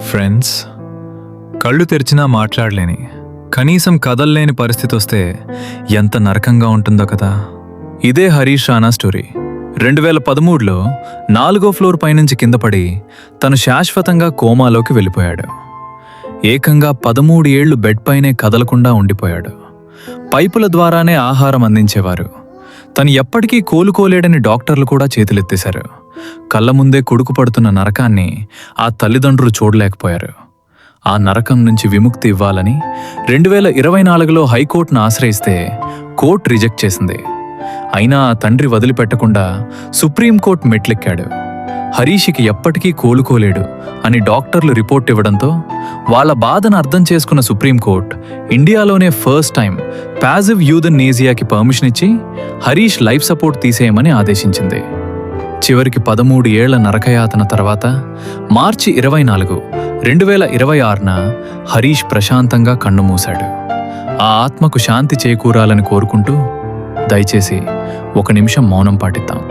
Friends, కళ్ళు తెరిచినా మాట్లాడలేని, కనీసం కదల్లేని పరిస్థితి వస్తే ఎంత నరకంగా ఉంటుందో కదా. ఇదే హరీష్ రాణా స్టోరీ. 2013లో 4వ ఫ్లోర్ పైనుంచి కింద పడి తను శాశ్వతంగా కోమాలోకి వెళ్ళిపోయాడు. ఏకంగా 13 ఏళ్లు బెడ్ పైనే కదలకుండా ఉండిపోయాడు. పైపుల ద్వారానే ఆహారం అందించేవారు. తను ఎప్పటికీ కోలుకోలేడని డాక్టర్లు కూడా చేతులెత్తేశారు. కళ్ళ ముందే కొడుకు పడుతున్న నరకాన్ని ఆ తల్లిదండ్రులు చూడలేకపోయారు. ఆ నరకం నుంచి విముక్తి ఇవ్వాలని 2024లో హైకోర్టును ఆశ్రయిస్తే కోర్టు రిజెక్ట్ చేసింది. అయినా ఆ తండ్రి వదిలిపెట్టకుండా సుప్రీంకోర్టు మెట్లెక్కాడు. హరీష్కి ఎప్పటికీ కోలుకోలేడు అని డాక్టర్లు రిపోర్ట్ ఇవ్వడంతో వాళ్ళ బాధను అర్థం చేసుకున్న సుప్రీంకోర్టు ఇండియాలోనే ఫస్ట్ టైం ప్యాసివ్ యూథనేసియాకి పర్మిషన్ ఇచ్చి హరీష్ లైఫ్ సపోర్ట్ తీసేయమని ఆదేశించింది. చివరికి 13 ఏళ్ల నరకయాతన తర్వాత మార్చి 24, 2026న హరీష్ ప్రశాంతంగా కన్నుమూశాడు. ఆ ఆత్మకు శాంతి చేకూరాలని కోరుకుంటూ దయచేసి 1 నిమిషం మౌనం పాటిద్దాం.